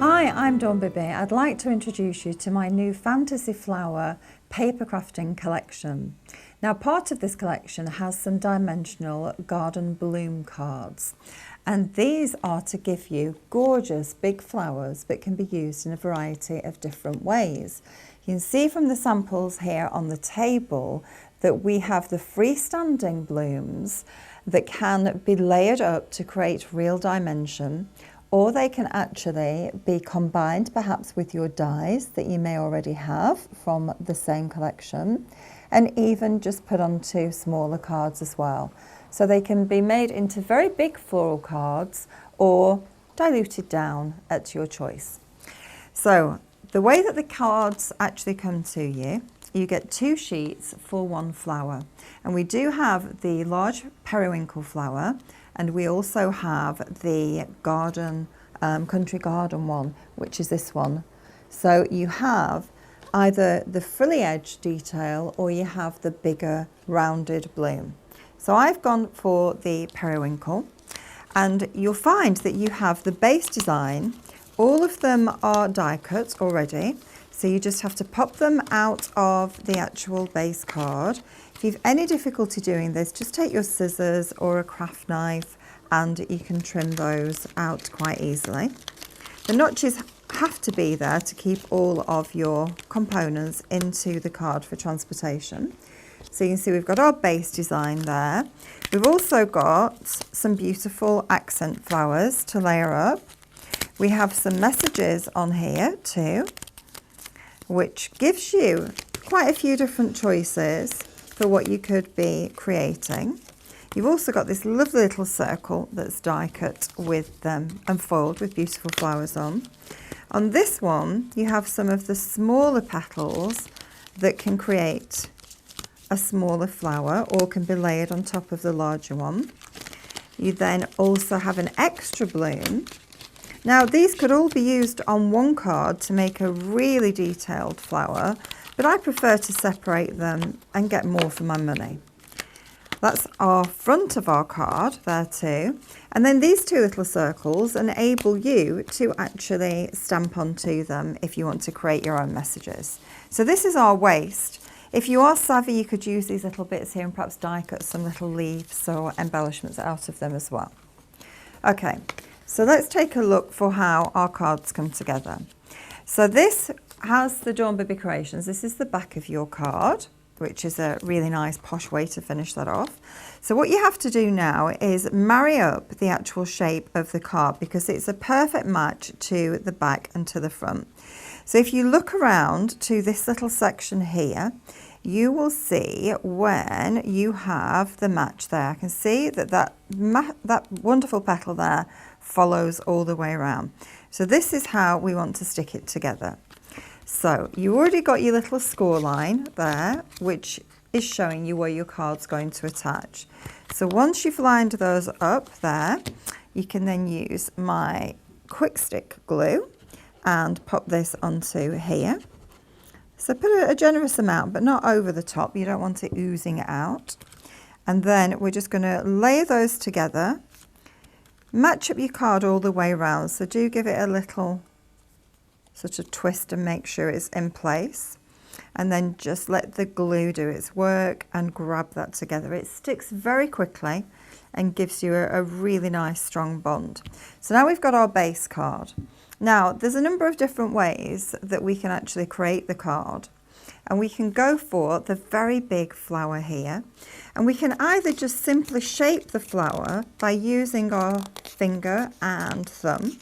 Hi, I'm Bibby. I'd like to introduce you to my new Fantasy Flower Papercrafting collection. Now, part of this collection has some dimensional garden bloom cards, and these are to give you gorgeous big flowers that can be used in a variety of different ways. You can see from the samples here on the table that we have the freestanding blooms that can be layered up to create real dimension, or they can actually be combined perhaps with your dies that you may already have from the same collection, and even just put onto smaller cards as well. So they can be made into very big floral cards or diluted down at your choice. So the way that the cards actually come to you, you get 2 sheets for 1 flower, and we do have the large periwinkle flower, and we also have the garden, country garden one, which is this one. So you have either the frilly edge detail or you have the bigger rounded bloom. So I've gone for the periwinkle, and you'll find that you have the base design. All of them are die cut already, so you just have to pop them out of the actual base card. If you've any difficulty doing this, just take your scissors or a craft knife and you can trim those out quite easily. The notches have to be there to keep all of your components into the card for transportation. So you can see we've got our base design there. We've also got some beautiful accent flowers to layer up. We have some messages on here too, which gives you quite a few different choices for what you could be creating. You've also got this lovely little circle that's die cut with and foiled with beautiful flowers on. On this one, you have some of the smaller petals that can create a smaller flower or can be layered on top of the larger one. You then also have an extra bloom. Now, these could all be used on one card to make a really detailed flower, but I prefer to separate them and get more for my money. That's our front of our card there too. And then these 2 little circles enable you to actually stamp onto them if you want to create your own messages. So this is our waist. If you are savvy, you could use these little bits here and perhaps die cut some little leaves or embellishments out of them as well. Okay, so let's take a look for how our cards come together. So this has the Dawn Bibby Creations. This is the back of your card, which is a really nice posh way to finish that off. So what you have to do now is marry up the actual shape of the card, because it's a perfect match to the back and to the front. So if you look around to this little section here, you will see when you have the match there. I can see that that wonderful petal there follows all the way around. So this is how we want to stick it together. So you already got your little score line there, which is showing you where your card's going to attach. So once you've lined those up there, you can then use my quick stick glue and pop this onto here. So put a generous amount, but not over the top. You don't want it oozing out. And then we're just going to layer those together. Match up your card all the way around. So do give it a little sort of twist and make sure it's in place. And then just let the glue do its work and grab that together. It sticks very quickly and gives you a really nice strong bond. So now we've got our base card. Now, there's a number of different ways that we can actually create the card. And we can go for the very big flower here. And we can either just simply shape the flower by using our finger and thumb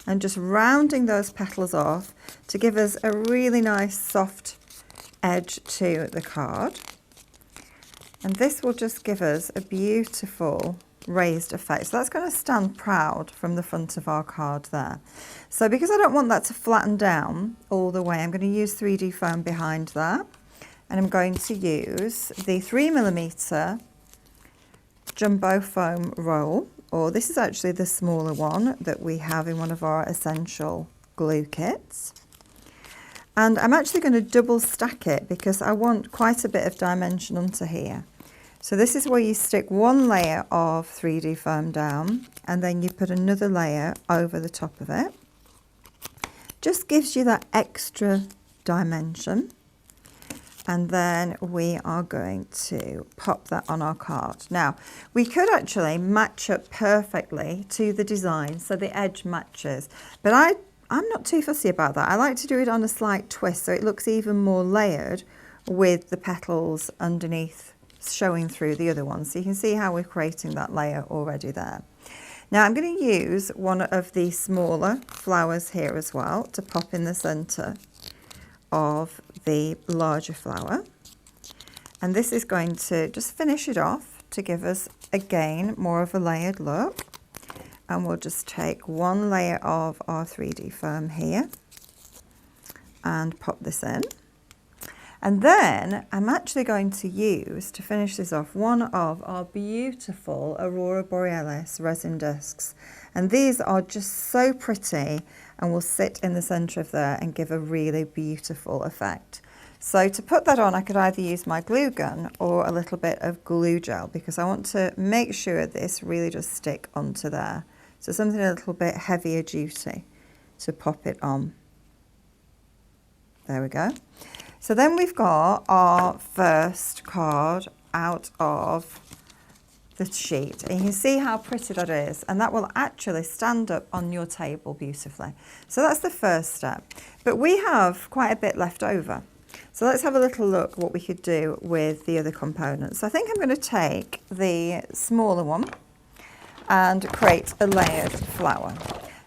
and just rounding those petals off to give us a really nice soft edge to the card. And this will just give us a beautiful raised effect. So that's going to stand proud from the front of our card there. So because I don't want that to flatten down all the way, I'm going to use 3D foam behind that, and I'm going to use the 3mm jumbo foam roll, or this is actually the smaller one that we have in one of our essential glue kits. And I'm actually going to double stack it because I want quite a bit of dimension onto here. So this is where you stick one layer of 3D foam down, and then you put another layer over the top of it. Just gives you that extra dimension. And then we are going to pop that on our card. Now, we could actually match up perfectly to the design so the edge matches, but I'm not too fussy about that. I like to do it on a slight twist so it looks even more layered with the petals underneath showing through the other ones. So you can see how we're creating that layer already there. Now I'm going to use one of the smaller flowers here as well to pop in the center of the larger flower, and this is going to just finish it off to give us again more of a layered look. And we'll just take one layer of our 3D foam here and pop this in, and then I'm actually going to use, to finish this off, one of our beautiful Aurora Borealis resin discs, and these are just so pretty and will sit in the center of there and give a really beautiful effect. So to put that on, I could either use my glue gun or a little bit of glue gel, because I want to make sure this really does stick onto there. So something a little bit heavier duty to pop it on. There we go. So then we've got our first card out of the sheet, and you can see how pretty that is, and that will actually stand up on your table beautifully. So that's the first step, but we have quite a bit left over. So let's have a little look what we could do with the other components. So I think I'm going to take the smaller one and create a layered flower.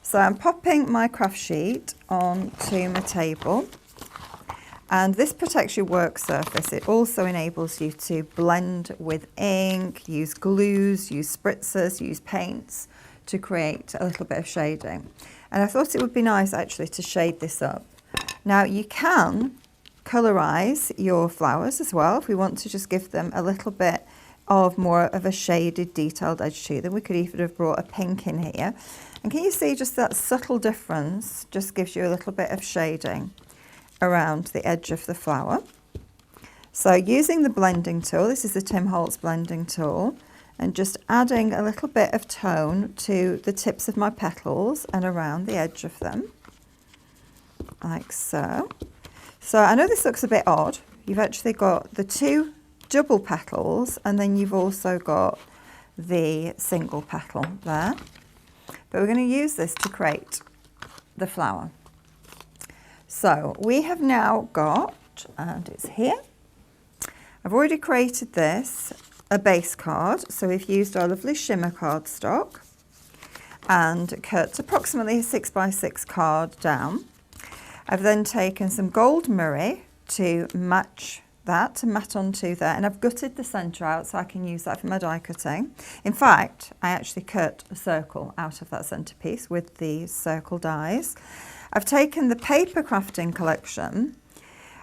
So I'm popping my craft sheet onto my table, and this protects your work surface. It also enables you to blend with ink, use glues, use spritzers, use paints to create a little bit of shading. And I thought it would be nice actually to shade this up. Now you can colorize your flowers as well if we want to just give them a little bit of more of a shaded, detailed edge to them. We could even have brought a pink in here. And can you see just that subtle difference just gives you a little bit of shading around the edge of the flower. So using the blending tool, this is the Tim Holtz blending tool, and just adding a little bit of tone to the tips of my petals and around the edge of them, like so. So I know this looks a bit odd. You've actually got the two double petals, and then you've also got the single petal there. But we're going to use this to create the flower. So we have now got, and it's here, I've already created this, a base card. So we've used our lovely shimmer cardstock and cut approximately a 6x6 card down. I've then taken some gold murray to match that, to mat onto there, and I've gutted the centre out so I can use that for my die cutting. In fact, I actually cut a circle out of that centrepiece with the circle dies. I've taken the Papercrafting collection,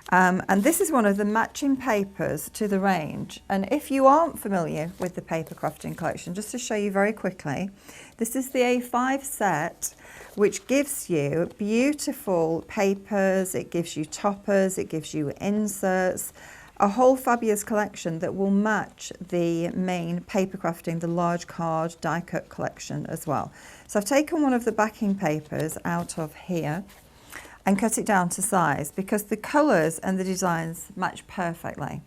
and this is one of the matching papers to the range. And if you aren't familiar with the Papercrafting collection, just to show you very quickly, this is the A5 set, which gives you beautiful papers, it gives you toppers, it gives you inserts, a whole fabulous collection that will match the main Papercrafting, the large card die cut collection as well. So I've taken one of the backing papers out of here and cut it down to size because the colours and the designs match perfectly.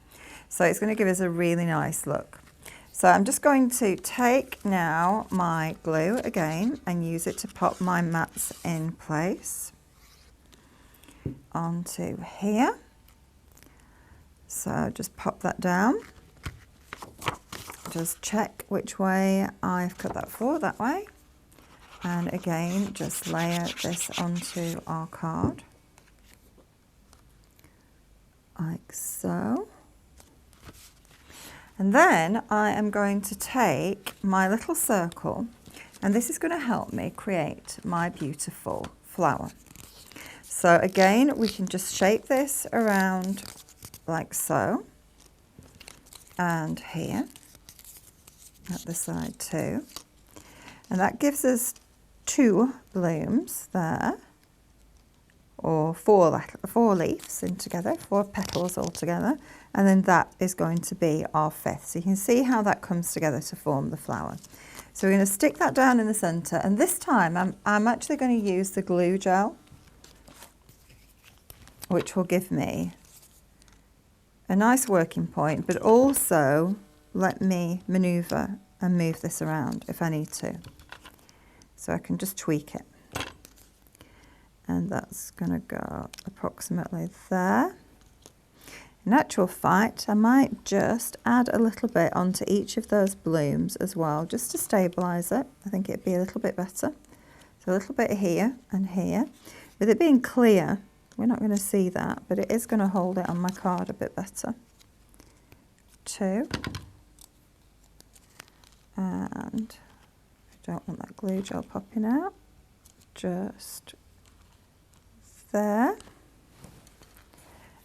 So it's going to give us a really nice look. So I'm just going to take now my glue again and use it to pop my mats in place onto here. So just pop that down. Just check which way I've cut that for, that way. And again, just layer this onto our card, like so. And then I am going to take my little circle, and this is going to help me create my beautiful flower. So again, we can just shape this around like so, and here at the side too. And that gives us 2 blooms there, or 4 leaves in together, 4 petals all together, and then that is going to be our 5th. So you can see how that comes together to form the flower. So we're going to stick that down in the centre, and this time I'm actually going to use the glue gel which will give me a nice working point, but also let me maneuver and move this around if I need to. So I can just tweak it. And that's going to go approximately there. In actual fact, I might just add a little bit onto each of those blooms as well, just to stabilise it. I think it'd be a little bit better. So a little bit here and here. With it being clear, we're not going to see that, but it is going to hold it on my card a bit better. 2. And I don't want that glue gel popping out. Just there.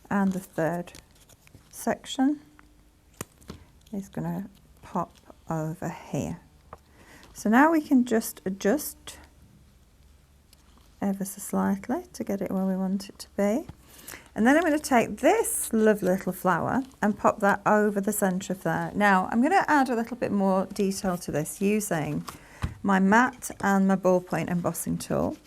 And the third section is going to pop over here. So now we can just adjust ever so slightly to get it where we want it to be. And then I'm going to take this lovely little flower and pop that over the centre of there. Now I'm going to add a little bit more detail to this using my mat and my ballpoint embossing tool.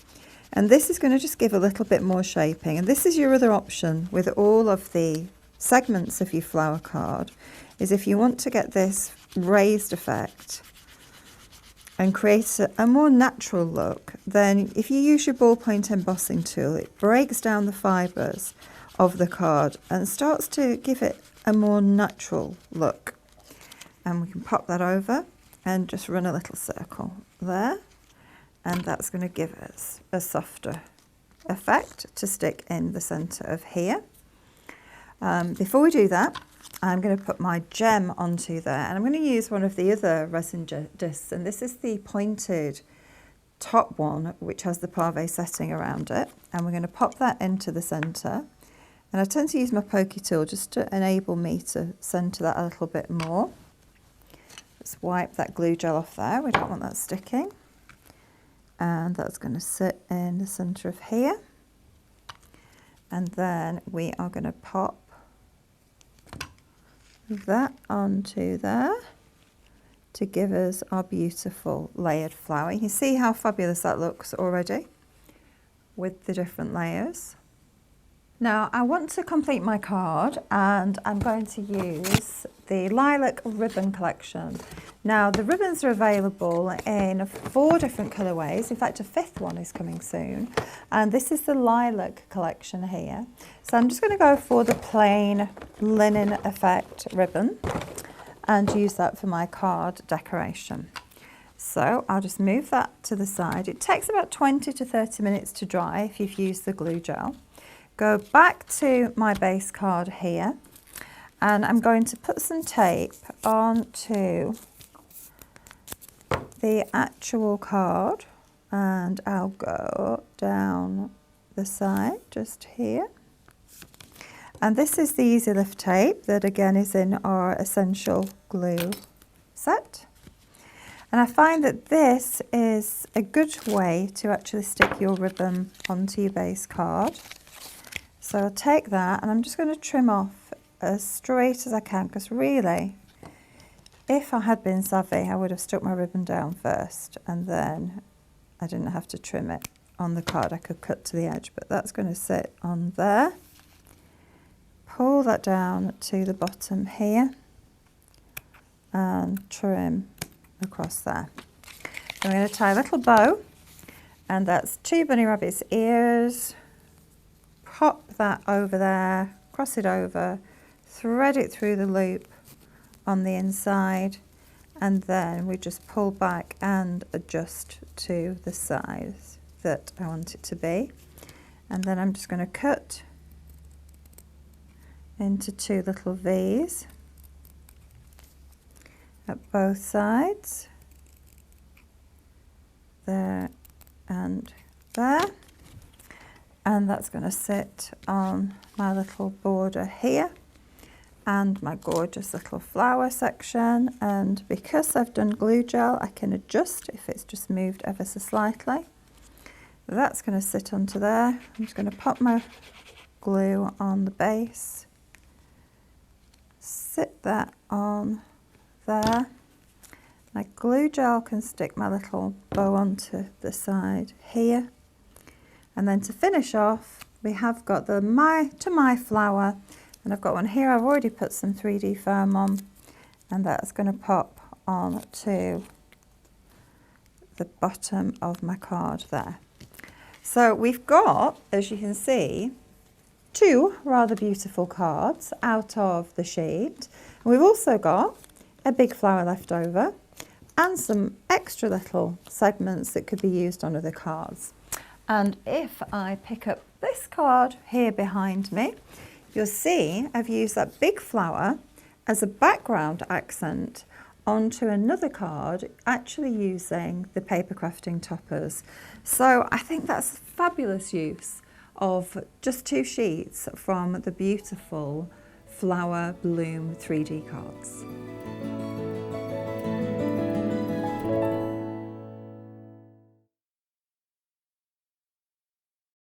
And this is going to just give a little bit more shaping. And this is your other option with all of the segments of your flower card, is if you want to get this raised effect and create a more natural look, then if you use your ballpoint embossing tool, it breaks down the fibres of the card and starts to give it a more natural look. And we can pop that over and just run a little circle there. And that's going to give us a softer effect to stick in the centre of here. Before we do that, I'm going to put my gem onto there, and I'm going to use one of the other resin discs, and this is the pointed top one which has the pave setting around it, and we're going to pop that into the centre. And I tend to use my pokey tool just to enable me to centre that a little bit more. Let's wipe that glue gel off there, we don't want that sticking. And that's going to sit in the centre of here. And then we are going to pop that onto there to give us our beautiful layered flower. You can see how fabulous that looks already with the different layers. Now I want to complete my card, and I'm going to use the lilac ribbon collection. Now the ribbons are available in 4 different colourways. In fact, a 5th one is coming soon, and this is the lilac collection here. So I'm just going to go for the plain linen effect ribbon and use that for my card decoration. So I'll just move that to the side. It takes about 20 to 30 minutes to dry if you've used the glue gel. Go back to my base card here, and I'm going to put some tape onto the actual card, and I'll go down the side just here. And this is the Easy Lift tape that again is in our essential glue set. And I find that this is a good way to actually stick your ribbon onto your base card. So I'll take that, and I'm just going to trim off as straight as I can, because really, if I had been savvy, I would have stuck my ribbon down first, and then I didn't have to trim it on the card. I could cut to the edge, but that's going to sit on there. Pull that down to the bottom here and trim across there. I'm going to tie a little bow, and that's 2 bunny rabbit's ears. Pop that over there, cross it over, thread it through the loop on the inside, and then we just pull back and adjust to the size that I want it to be. And then I'm just going to cut into 2 little V's at both sides, there and there. And that's going to sit on my little border here and my gorgeous little flower section. And because I've done glue gel, I can adjust if it's just moved ever so slightly. That's going to sit onto there. I'm just going to pop my glue on the base, sit that on there. My glue gel can stick my little bow onto the side here. And then to finish off, we have got the To My Flower, and I've got one here. I've already put some 3D foam on, and that's going to pop on to the bottom of my card there. So we've got, as you can see, two rather beautiful cards out of the sheet. And we've also got a big flower left over and some extra little segments that could be used on other cards. And if I pick up this card here behind me, you'll see I've used that big flower as a background accent onto another card, actually using the paper crafting toppers. So I think that's a fabulous use of just two sheets from the beautiful Flower Bloom 3D cards.